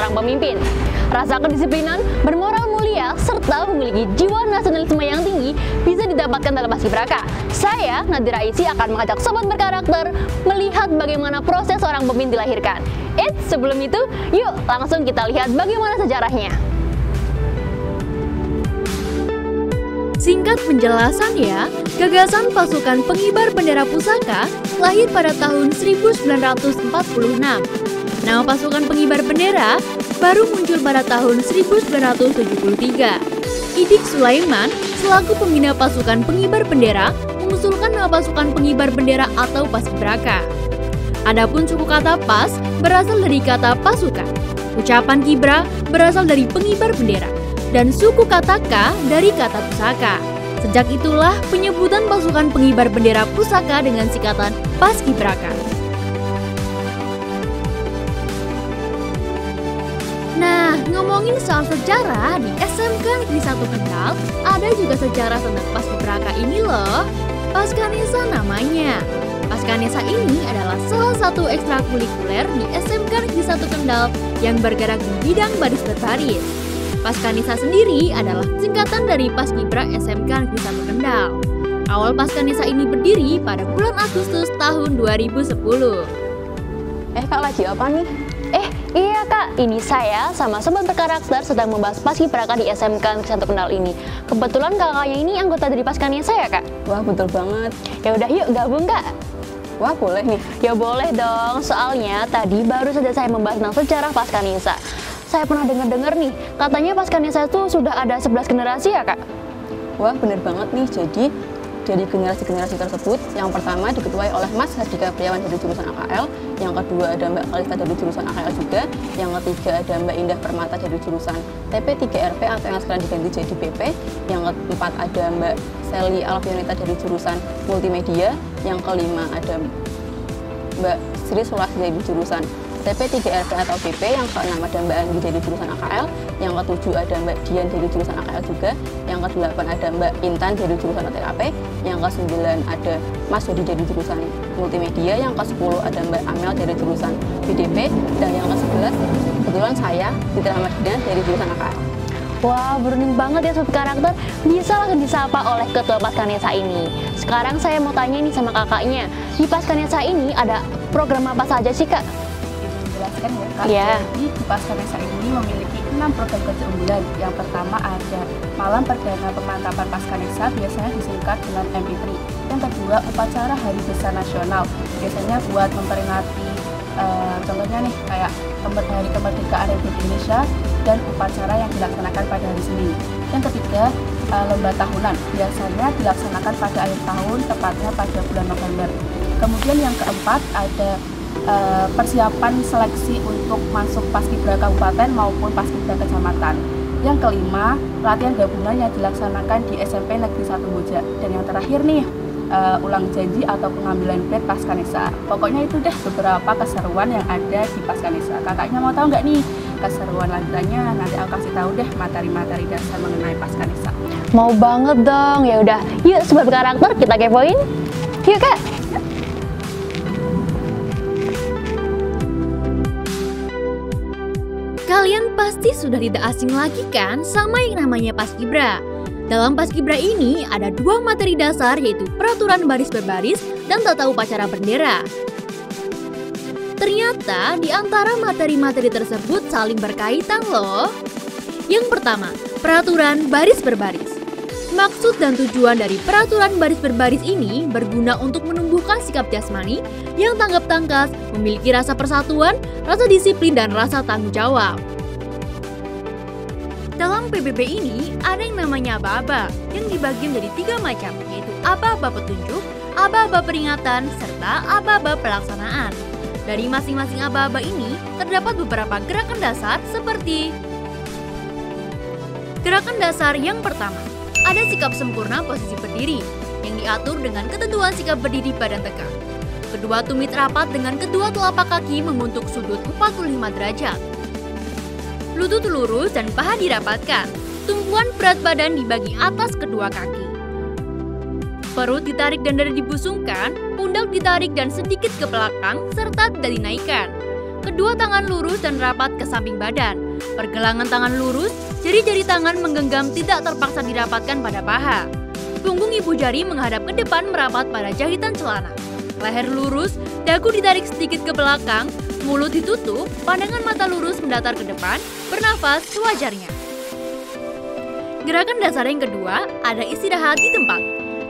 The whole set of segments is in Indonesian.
seorang pemimpin. Rasa kedisiplinan, bermoral mulia, serta memiliki jiwa nasionalisme yang tinggi bisa didapatkan dalam paskibraka. Saya, Nadira Isi, akan mengajak sobat berkarakter melihat bagaimana proses seorang pemimpin dilahirkan. Sebelum itu, yuk langsung kita lihat bagaimana sejarahnya. Singkat penjelasannya, gagasan pasukan pengibar bendera pusaka lahir pada tahun 1946. Nama pasukan pengibar bendera baru muncul pada tahun 1973. Idik Sulaiman selaku pembina pasukan pengibar bendera mengusulkan nama pasukan pengibar bendera atau paskibraka. Adapun suku kata pas berasal dari kata pasukan, ucapan kibra berasal dari pengibar bendera, dan suku kata ka dari kata pusaka. Sejak itulah penyebutan pasukan pengibar bendera pusaka dengan singkatan paskibraka. Nah, ngomongin soal sejarah, di SMK Negeri 1 Kendal ada juga sejarah tentang paskibraka ini loh. Paskanesa namanya. Paskanesa ini adalah salah satu ekstrakurikuler di SMK Negeri 1 Kendal yang bergerak di bidang baris berbaris. Paskanesa sendiri adalah singkatan dari Paskibra SMK Negeri 1 Kendal. Awal Paskanesa ini berdiri pada bulan Agustus tahun 2010. Kak, lagi apa nih? Iya Kak, ini saya sama sobat berkarakter sedang membahas paskibraka di SMK Negeri 1 Kendal ini. Kebetulan kakaknya ini anggota dari Paskanesa ya Kak? Wah, betul banget. Ya udah yuk gabung Kak. Wah, boleh nih. Ya boleh dong, soalnya tadi baru saja saya membahas tentang sejarah Paskanesa. Saya pernah dengar nih, katanya Paskanesa itu sudah ada 11 generasi ya Kak? Wah, bener banget nih. Jadi dari generasi-generasi tersebut, yang pertama diketuai oleh Mas Hardika Priawan dari jurusan AKL, yang kedua ada Mbak Kalista dari jurusan AKL juga, yang ketiga ada Mbak Indah Permata dari jurusan TP3RP atau yang sekarang diganti jadi PP, yang keempat ada Mbak Sally Alfionita dari jurusan Multimedia, yang kelima ada Mbak Sri Sulasi dari jurusan TP3RP atau PP, yang keenam ada Mbak Anggi dari jurusan AKL, yang ketujuh ada Mbak Dian dari jurusan AKL juga, yang kedelapan ada Mbak Intan dari jurusan TKP, yang kesembilan ada Mas Dodi dari jurusan Multimedia, yang ke-10 ada Mbak Amel dari jurusan BDP, dan yang ke-11 kebetulan saya, Fitri Ahmadina dari jurusan AKL. Wah, beruntung banget ya sobat karakter, bisa langsung disapa oleh ketua Paskanesa ini. Sekarang saya mau tanya nih sama kakaknya, di Paskanesa ini ada program apa saja sih Kak? Jelaskan ya Kak. Iya. Jadi di Paskanesa ini memiliki 6 program kerja unggulan. Yang pertama ada Malam Perdana Pemantapan Paskanesa, biasanya disingkat dengan MP3. Yang kedua, upacara Hari Besar Nasional, biasanya buat memperingati contohnya nih kayak Hari Kemerdekaan Republik Indonesia dan upacara yang dilaksanakan pada hari Senin. Yang ketiga, lomba tahunan, biasanya dilaksanakan pada akhir tahun, tepatnya pada bulan November. Kemudian yang keempat ada persiapan seleksi untuk masuk paskibra kabupaten maupun paskibra kecamatan. Yang kelima, latihan gabungan yang dilaksanakan di SMP Negeri 1 Boja. Dan yang terakhir nih, ulang janji atau pengambilan grade Paskanesa. Pokoknya itu deh beberapa keseruan yang ada di Paskanesa. Kakaknya mau tahu nggak nih keseruan lanjutannya? Nanti aku kasih tahu deh materi-materi dasar mengenai Paskanesa. Mau banget dong, ya udah yuk sobat karakter kita kepoin. Yuk Kak. Kalian pasti sudah tidak asing lagi kan sama yang namanya Paskibra. Dalam Paskibra ini ada 2 materi dasar, yaitu peraturan baris berbaris dan tata upacara bendera. Ternyata di antara materi-materi tersebut saling berkaitan loh. Yang pertama, peraturan baris berbaris. Maksud dan tujuan dari peraturan baris berbaris ini berguna untuk menumbuhkan sikap jasmani yang tanggap tangkas, memiliki rasa persatuan, rasa disiplin, dan rasa tanggung jawab. Dalam PBB ini ada yang namanya aba-aba yang dibagi menjadi 3 macam, yaitu aba-aba petunjuk, aba-aba peringatan, serta aba-aba pelaksanaan. Dari masing-masing aba-aba ini terdapat beberapa gerakan dasar seperti gerakan dasar yang pertama, ada sikap sempurna posisi berdiri yang diatur dengan ketentuan sikap berdiri badan tegak. Kedua tumit rapat dengan kedua telapak kaki membentuk sudut 45 derajat. Lutut lurus dan paha dirapatkan. Tumpuan berat badan dibagi atas kedua kaki. Perut ditarik dan dada dibusungkan, pundak ditarik dan sedikit ke belakang serta tidak dinaikkan. Kedua tangan lurus dan rapat ke samping badan. Pergelangan tangan lurus, jari-jari tangan menggenggam tidak terpaksa dirapatkan pada paha. Punggung ibu jari menghadap ke depan merapat pada jahitan celana. Leher lurus, dagu ditarik sedikit ke belakang, mulut ditutup, pandangan mata lurus mendatar ke depan, bernafas sewajarnya. Gerakan dasar yang kedua ada istirahat di tempat.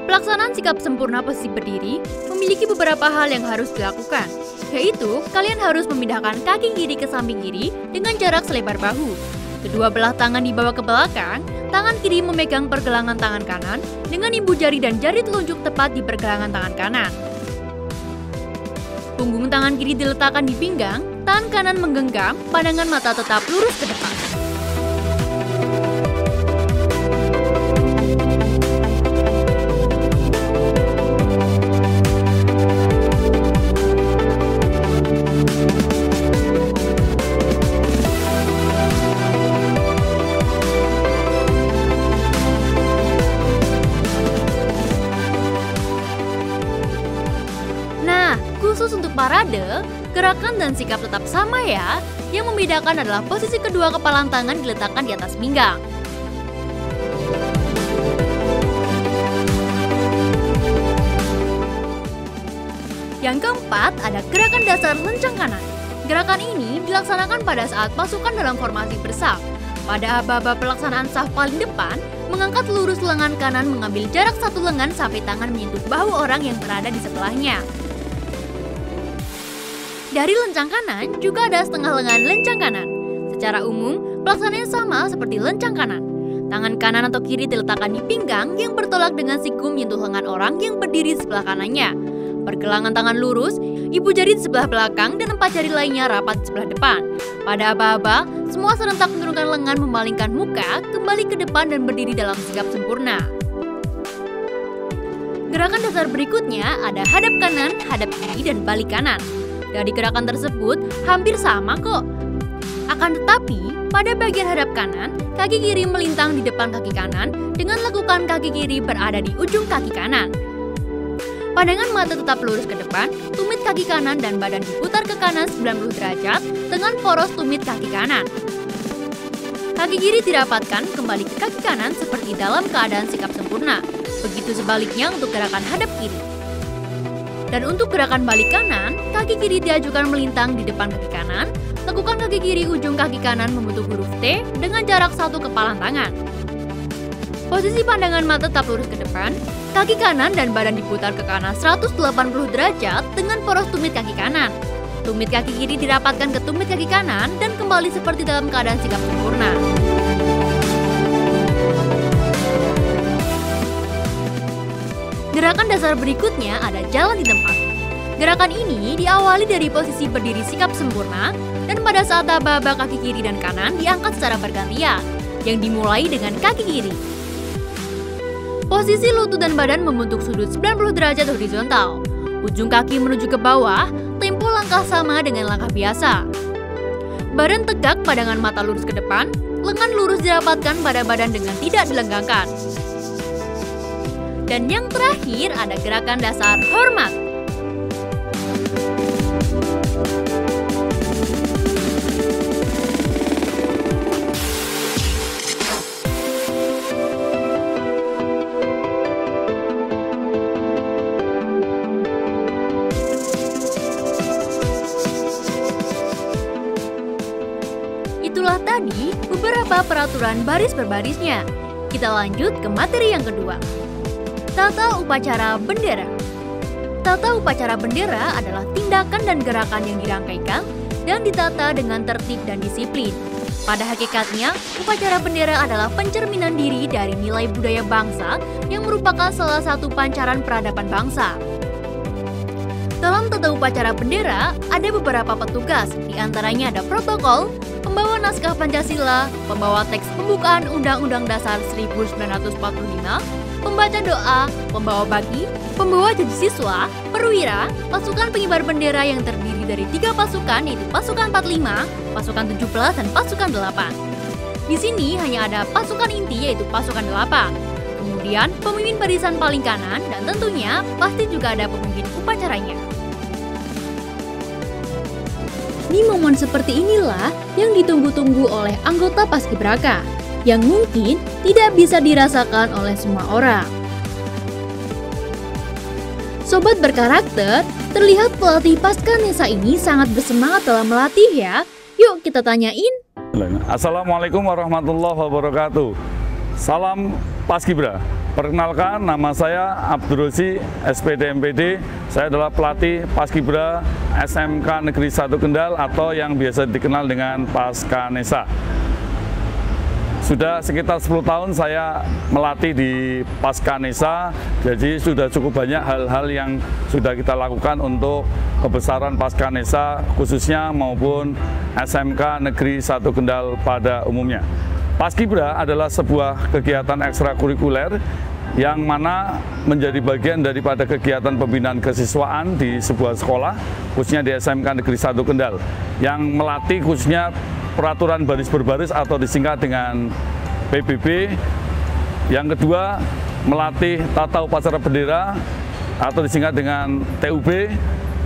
Pelaksanaan sikap sempurna posisi berdiri memiliki beberapa hal yang harus dilakukan, yaitu kalian harus memindahkan kaki kiri ke samping kiri dengan jarak selebar bahu. Kedua belah tangan dibawa ke belakang, tangan kiri memegang pergelangan tangan kanan dengan ibu jari dan jari telunjuk tepat di pergelangan tangan kanan. Punggung tangan kiri diletakkan di pinggang, tangan kanan menggenggam, pandangan mata tetap lurus ke depan. Khusus untuk parade, gerakan dan sikap tetap sama ya. Yang membedakan adalah posisi kedua kepalan tangan diletakkan di atas pinggang. Yang keempat ada gerakan dasar lencang kanan. Gerakan ini dilaksanakan pada saat pasukan dalam formasi bersaf. Pada aba-aba pelaksanaan saf paling depan, mengangkat lurus lengan kanan mengambil jarak satu lengan sampai tangan menyentuh bahu orang yang berada di sebelahnya. Dari lencang kanan juga ada setengah lengan lencang kanan. Secara umum, pelaksanaannya sama seperti lencang kanan. Tangan kanan atau kiri diletakkan di pinggang yang bertolak dengan siku menyentuh lengan orang yang berdiri di sebelah kanannya. Pergelangan tangan lurus, ibu jari di sebelah belakang dan 4 jari lainnya rapat di sebelah depan. Pada aba-aba, semua serentak menurunkan lengan memalingkan muka, kembali ke depan dan berdiri dalam sikap sempurna. Gerakan dasar berikutnya ada hadap kanan, hadap kiri, dan balik kanan. Dari gerakan tersebut hampir sama kok. Akan tetapi, pada bagian hadap kanan, kaki kiri melintang di depan kaki kanan dengan lakukan kaki kiri berada di ujung kaki kanan. Pandangan mata tetap lurus ke depan, tumit kaki kanan dan badan diputar ke kanan 90 derajat dengan poros tumit kaki kanan. Kaki kiri dirapatkan kembali ke kaki kanan seperti dalam keadaan sikap sempurna. Begitu sebaliknya untuk gerakan hadap kiri. Dan untuk gerakan balik kanan, kaki kiri diajukan melintang di depan kaki kanan. Lakukan kaki kiri ujung kaki kanan membentuk huruf T dengan jarak 1 kepalan tangan. Posisi pandangan mata tetap lurus ke depan, kaki kanan dan badan diputar ke kanan 180 derajat dengan poros tumit kaki kanan. Tumit kaki kiri dirapatkan ke tumit kaki kanan dan kembali seperti dalam keadaan sikap sempurna. Gerakan dasar berikutnya ada jalan di tempat. Gerakan ini diawali dari posisi berdiri sikap sempurna dan pada saat aba-aba kaki kiri dan kanan diangkat secara bergantian, yang dimulai dengan kaki kiri. Posisi lutut dan badan membentuk sudut 90 derajat horizontal. Ujung kaki menuju ke bawah, tempo langkah sama dengan langkah biasa. Badan tegak, pandangan mata lurus ke depan, lengan lurus dirapatkan pada badan dengan tidak dilenggangkan. Dan yang terakhir ada gerakan dasar hormat. Itulah tadi beberapa peraturan baris berbarisnya. Kita lanjut ke materi yang kedua. Tata upacara bendera. Tata upacara bendera adalah tindakan dan gerakan yang dirangkaikan dan ditata dengan tertib dan disiplin. Pada hakikatnya, upacara bendera adalah pencerminan diri dari nilai budaya bangsa yang merupakan salah satu pancaran peradaban bangsa. Dalam tata upacara bendera, ada beberapa petugas, diantaranya ada protokol, pembawa naskah Pancasila, pembawa teks pembukaan Undang-Undang Dasar 1945, pembaca doa, pembawa baki, pembawa janji siswa, perwira, pasukan pengibar bendera yang terdiri dari 3 pasukan yaitu pasukan 45, pasukan 17, dan pasukan 8. Di sini hanya ada pasukan inti yaitu pasukan 8. Kemudian pemimpin barisan paling kanan dan tentunya pasti juga ada pemimpin upacaranya. Di momen seperti inilah yang ditunggu-tunggu oleh anggota Paskibraka, yang mungkin tidak bisa dirasakan oleh semua orang. Sobat berkarakter, terlihat pelatih Paskanesa ini sangat bersemangat dalam melatih ya. Yuk kita tanyain. Assalamualaikum warahmatullahi wabarakatuh. Salam Paskibra. Perkenalkan, nama saya Abdurrozi, SPD MPD. Saya adalah pelatih Paskibra SMK Negeri 1 Kendal atau yang biasa dikenal dengan Paskanesa. Sudah sekitar 10 tahun saya melatih di Paskanesa, jadi sudah cukup banyak hal-hal yang sudah kita lakukan untuk kebesaran Paskanesa khususnya maupun SMK Negeri 1 Kendal pada umumnya. Paskibra adalah sebuah kegiatan ekstrakurikuler yang mana menjadi bagian daripada kegiatan pembinaan kesiswaan di sebuah sekolah, khususnya di SMK Negeri 1 Kendal, yang melatih khususnya peraturan baris berbaris atau disingkat dengan PBB. Yang kedua, melatih tata upacara bendera atau disingkat dengan TUB,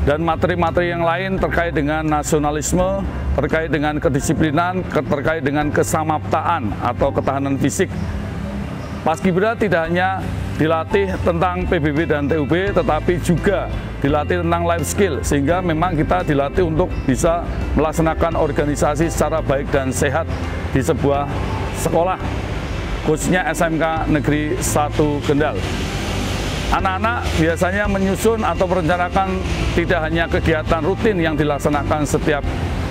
dan materi-materi yang lain terkait dengan nasionalisme, terkait dengan kedisiplinan, terkait dengan kesamaptaan atau ketahanan fisik. Paskibra tidak hanya dilatih tentang PBB dan TUB, tetapi juga dilatih tentang life skill, sehingga memang kita dilatih untuk bisa melaksanakan organisasi secara baik dan sehat di sebuah sekolah, khususnya SMK Negeri 1 Kendal. Anak-anak biasanya menyusun atau merencanakan tidak hanya kegiatan rutin yang dilaksanakan setiap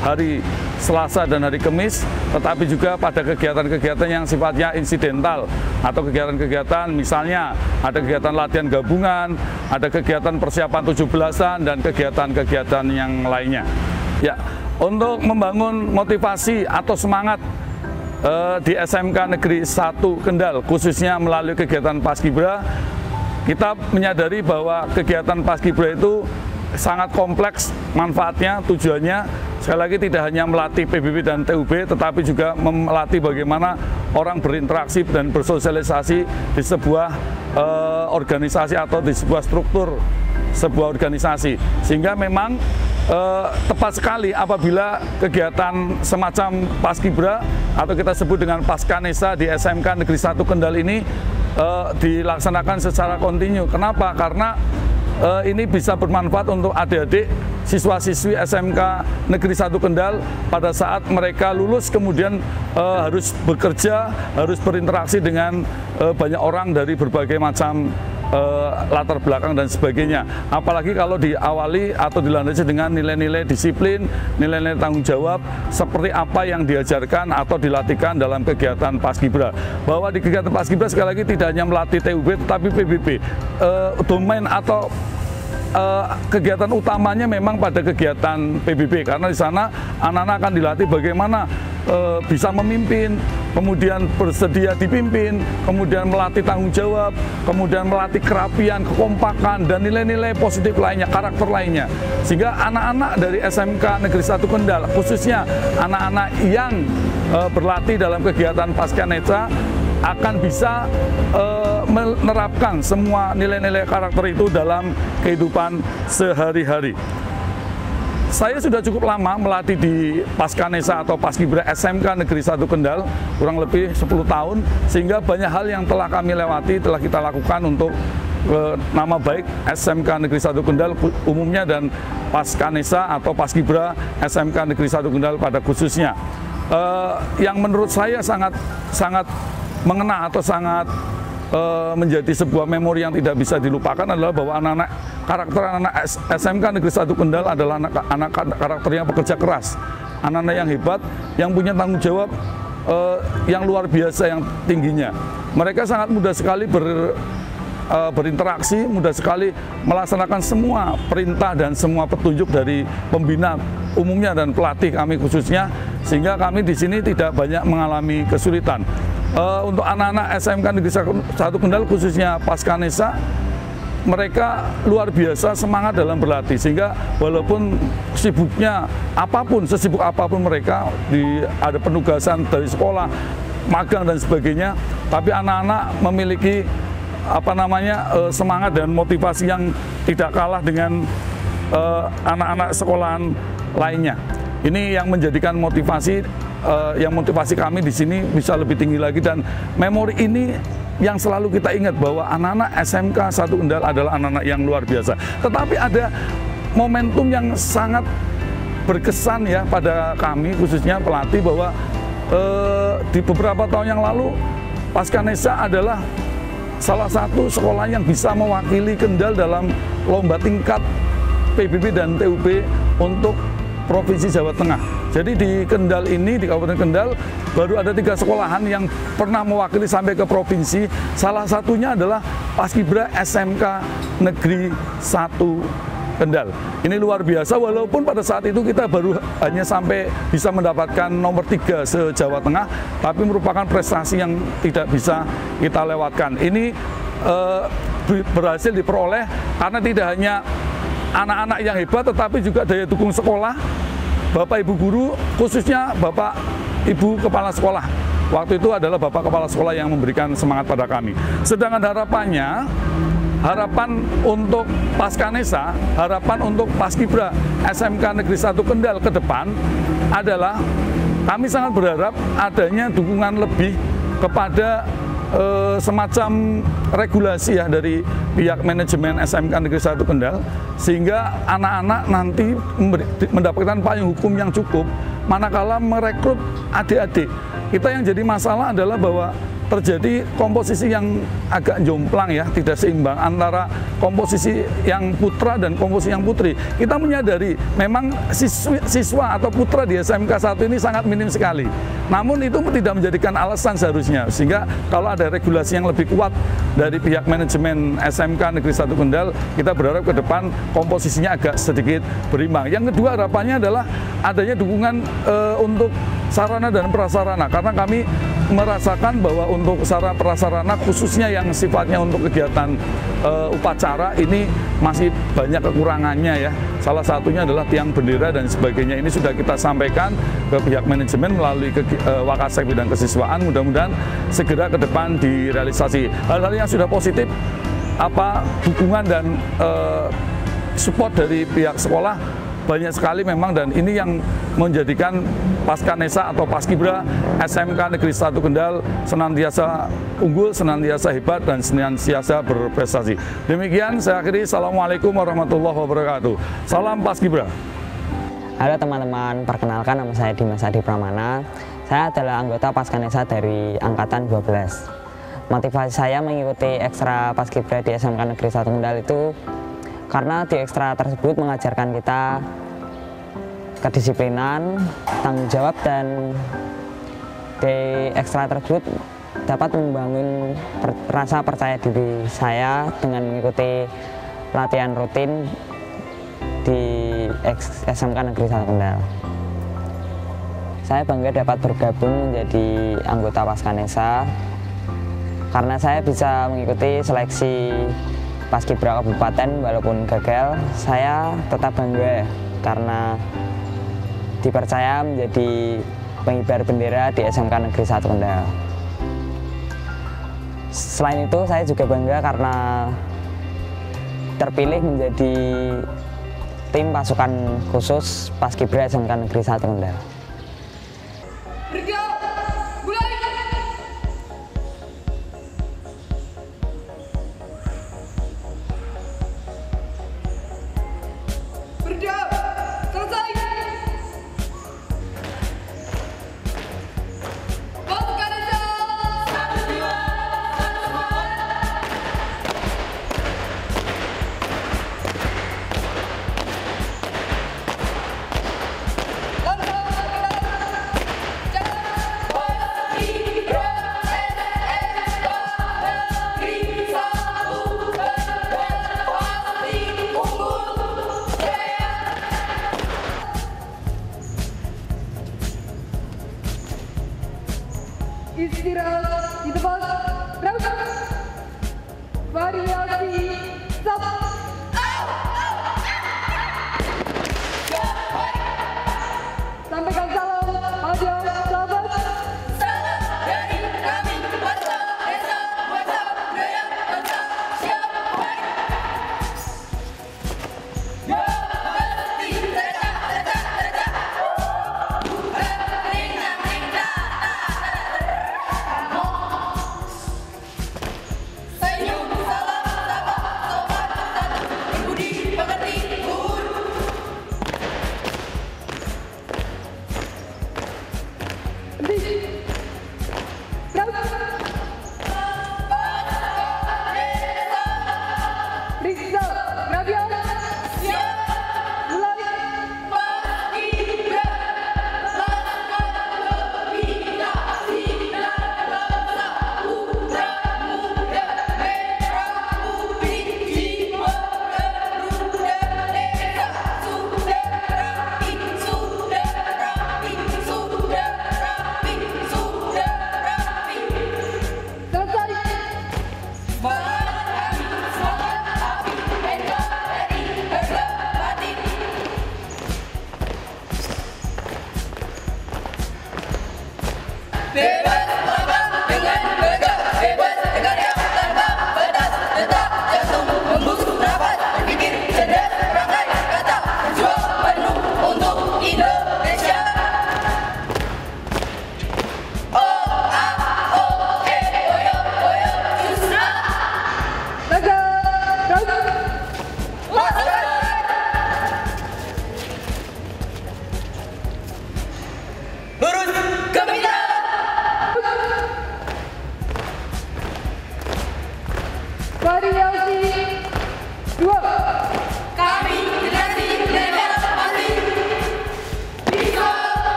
hari Selasa dan hari Kamis, tetapi juga pada kegiatan-kegiatan yang sifatnya insidental atau kegiatan-kegiatan misalnya ada kegiatan latihan gabungan, ada kegiatan persiapan 17-an dan kegiatan-kegiatan yang lainnya. Ya, untuk membangun motivasi atau semangat di SMK Negeri 1 Kendal khususnya melalui kegiatan Paskibra, kita menyadari bahwa kegiatan Paskibra itu sangat kompleks manfaatnya, tujuannya sekali lagi tidak hanya melatih PBB dan TUB, tetapi juga melatih bagaimana orang berinteraksi dan bersosialisasi di sebuah organisasi atau di sebuah struktur sebuah organisasi. Sehingga memang tepat sekali apabila kegiatan semacam Paskibra atau kita sebut dengan Paskanesa di SMK Negeri 1 Kendal ini dilaksanakan secara kontinu. Kenapa? Karena ini bisa bermanfaat untuk adik-adik siswa-siswi SMK Negeri 1 Kendal pada saat mereka lulus kemudian harus bekerja, harus berinteraksi dengan banyak orang dari berbagai macam latar belakang dan sebagainya. Apalagi kalau diawali atau dilandasi dengan nilai-nilai disiplin, nilai-nilai tanggung jawab seperti apa yang diajarkan atau dilatihkan dalam kegiatan Paskibra. Bahwa di kegiatan Paskibra sekali lagi tidak hanya melatih TUB tetapi PBB. Domain atau kegiatan utamanya memang pada kegiatan PBB, karena di sana anak-anak akan dilatih bagaimana bisa memimpin, kemudian bersedia dipimpin, kemudian melatih tanggung jawab, kemudian melatih kerapian, kekompakan, dan nilai-nilai positif lainnya, karakter lainnya. Sehingga anak-anak dari SMK Negeri 1 Kendal, khususnya anak-anak yang berlatih dalam kegiatan Paskanesa, akan bisa menerapkan semua nilai-nilai karakter itu dalam kehidupan sehari-hari. Saya sudah cukup lama melatih di Paskanesa atau Paskibra SMK Negeri 1 Kendal, kurang lebih 10 tahun, sehingga banyak hal yang telah kami lewati, telah kita lakukan untuk nama baik SMK Negeri 1 Kendal umumnya dan Paskanesa atau Paskibra SMK Negeri 1 Kendal pada khususnya. Yang menurut saya sangat mengena atau sangat menjadi sebuah memori yang tidak bisa dilupakan adalah bahwa karakter anak SMK Negeri 1 Kendal adalah anak karakter yang bekerja keras, anak-anak yang hebat, yang punya tanggung jawab yang luar biasa yang tingginya. Mereka sangat mudah sekali berinteraksi, mudah sekali melaksanakan semua perintah dan semua petunjuk dari pembina umumnya dan pelatih kami khususnya, sehingga kami di sini tidak banyak mengalami kesulitan. Untuk anak-anak SMK Negeri 1 Kendal khususnya Paskanesa, mereka luar biasa semangat dalam berlatih, sehingga walaupun sibuknya apapun, sesibuk apapun mereka, ada penugasan dari sekolah, magang dan sebagainya, tapi anak-anak memiliki semangat dan motivasi yang tidak kalah dengan anak-anak sekolahan lainnya. Ini yang menjadikan motivasi kami di sini bisa lebih tinggi lagi, dan memori ini yang selalu kita ingat bahwa anak-anak SMK 1 Kendal adalah anak-anak yang luar biasa. Tetapi ada momentum yang sangat berkesan ya pada kami, khususnya pelatih, bahwa di beberapa tahun yang lalu Paskanesa adalah salah satu sekolah yang bisa mewakili Kendal dalam lomba tingkat PBB dan TUB untuk Provinsi Jawa Tengah. Jadi di Kendal ini, di Kabupaten Kendal, baru ada 3 sekolahan yang pernah mewakili sampai ke provinsi. Salah satunya adalah Paskibra SMK Negeri 1 Kendal. Ini luar biasa, walaupun pada saat itu kita baru hanya sampai bisa mendapatkan nomor 3 se-Jawa Tengah, tapi merupakan prestasi yang tidak bisa kita lewatkan. Ini berhasil diperoleh karena tidak hanya anak-anak yang hebat, tetapi juga daya dukung sekolah, Bapak Ibu guru, khususnya Bapak Ibu Kepala Sekolah. Waktu itu adalah Bapak Kepala Sekolah yang memberikan semangat pada kami. Sedangkan harapan untuk Paskanesa, harapan untuk Paskibra SMK Negeri 1 Kendal ke depan adalah kami sangat berharap adanya dukungan lebih kepada semacam regulasi ya dari pihak manajemen SMK Negeri 1 Kendal, sehingga anak-anak nanti mendapatkan payung hukum yang cukup manakala merekrut adik-adik. Kita yang jadi masalah adalah bahwa terjadi komposisi yang agak jomplang ya, tidak seimbang antara komposisi yang putra dan komposisi yang putri. Kita menyadari memang siswa atau putra di SMK 1 ini sangat minim sekali. Namun itu tidak menjadikan alasan seharusnya, sehingga kalau ada regulasi yang lebih kuat dari pihak manajemen SMK Negeri 1 Kendal, kita berharap ke depan komposisinya agak sedikit berimbang. Yang kedua, harapannya adalah adanya dukungan untuk sarana dan prasarana, karena kami merasakan bahwa untuk sarana prasarana khususnya yang sifatnya untuk kegiatan upacara ini masih banyak kekurangannya ya. Salah satunya adalah tiang bendera dan sebagainya. Ini sudah kita sampaikan ke pihak manajemen melalui Wakasek Bidang Kesiswaan. Mudah-mudahan segera ke depan direalisasi. Hal-hal yang sudah positif, dukungan dan support dari pihak sekolah banyak sekali memang, dan ini yang menjadikan Paskanesa atau Paskibra SMK Negeri 1 Kendal senantiasa unggul, senantiasa hebat, dan senantiasa berprestasi. Demikian saya akhiri. Assalamualaikum warahmatullahi wabarakatuh. Salam Paskibra. Halo teman-teman, perkenalkan nama saya Dimas Adi Pramana. Saya adalah anggota Paskanesa dari Angkatan 12. Motivasi saya mengikuti ekstra Paskibra di SMK Negeri 1 Kendal itu karena di ekstra tersebut mengajarkan kita kedisiplinan, tanggung jawab, dan di ekstra tersebut dapat membangun rasa percaya diri saya dengan mengikuti latihan rutin di SMK Negeri 1 Kendal. Saya bangga dapat bergabung menjadi anggota Paskanesa karena saya bisa mengikuti seleksi Paskibra Kabupaten. Walaupun gagal, saya tetap bangga karena dipercaya menjadi pengibar bendera di SMK Negeri 1 Kendal. Selain itu, saya juga bangga karena terpilih menjadi tim pasukan khusus Paskibra SMK Negeri 1 Kendal. Istirahat di tempat berangkat. Variasi sub. Sampaikan salam pada sahabat. Salam dari kami, bangsa, desa, bangsa, budaya, bangsa, siap, baik. Ya, berhenti, letak, letak, letak.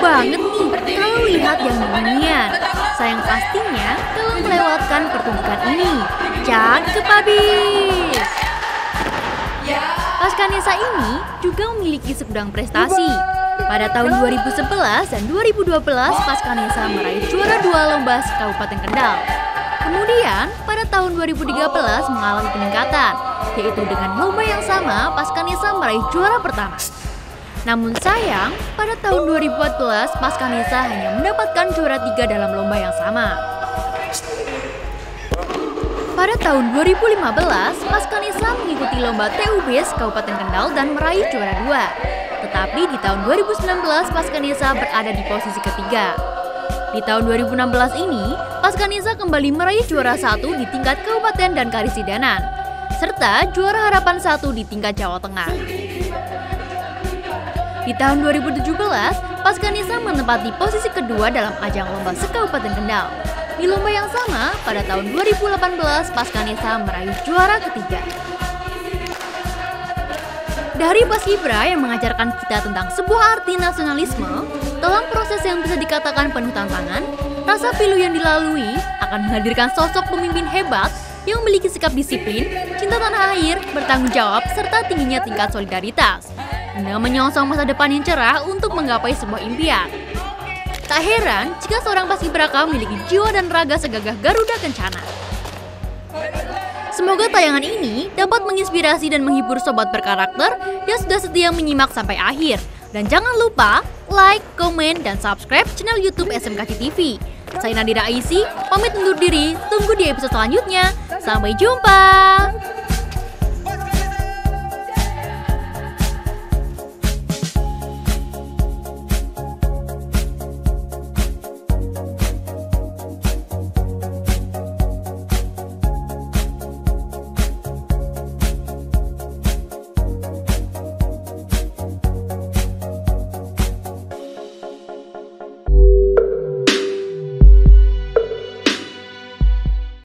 banget nih kalau lihat yang beginian. Sayang pastinya kalau melewatkan pertunjukan ini. Cakep habis! Paskanesa ini juga memiliki segudang prestasi. Pada tahun 2011 dan 2012, Paskanesa meraih juara 2 lomba Kabupaten Kendal. Kemudian, pada tahun 2013 mengalami peningkatan, yaitu dengan lomba yang sama, Paskanesa meraih juara pertama. Namun sayang, pada tahun 2014, Paskanesa hanya mendapatkan juara 3 dalam lomba yang sama. Pada tahun 2015, Paskanesa mengikuti lomba TUBS Kabupaten Kendal dan meraih juara 2. Tetapi di tahun 2019, Paskanesa berada di posisi ketiga. Di tahun 2016 ini, Paskanesa kembali meraih juara 1 di tingkat kabupaten dan Karisidenan, serta juara harapan 1 di tingkat Jawa Tengah. Di tahun 2017, Paskanesa menempati posisi kedua dalam ajang lomba se-Kabupaten Kendal. Di lomba yang sama, pada tahun 2018, Paskanesa meraih juara ketiga. Dari Paskibra yang mengajarkan kita tentang sebuah arti nasionalisme, dalam proses yang bisa dikatakan penuh tantangan, rasa pilu yang dilalui akan menghadirkan sosok pemimpin hebat yang memiliki sikap disiplin, cinta tanah air, bertanggung jawab, serta tingginya tingkat solidaritas, dengan menyongsong masa depan yang cerah untuk menggapai sebuah impian. Tak heran jika seorang Paskibraka memiliki jiwa dan raga segagah Garuda Kencana. Semoga tayangan ini dapat menginspirasi dan menghibur sobat berkarakter yang sudah setia menyimak sampai akhir. Dan jangan lupa like, komen, dan subscribe channel YouTube SMKC TV. Saya Nadira Aisy, pamit undur diri, tunggu di episode selanjutnya. Sampai jumpa!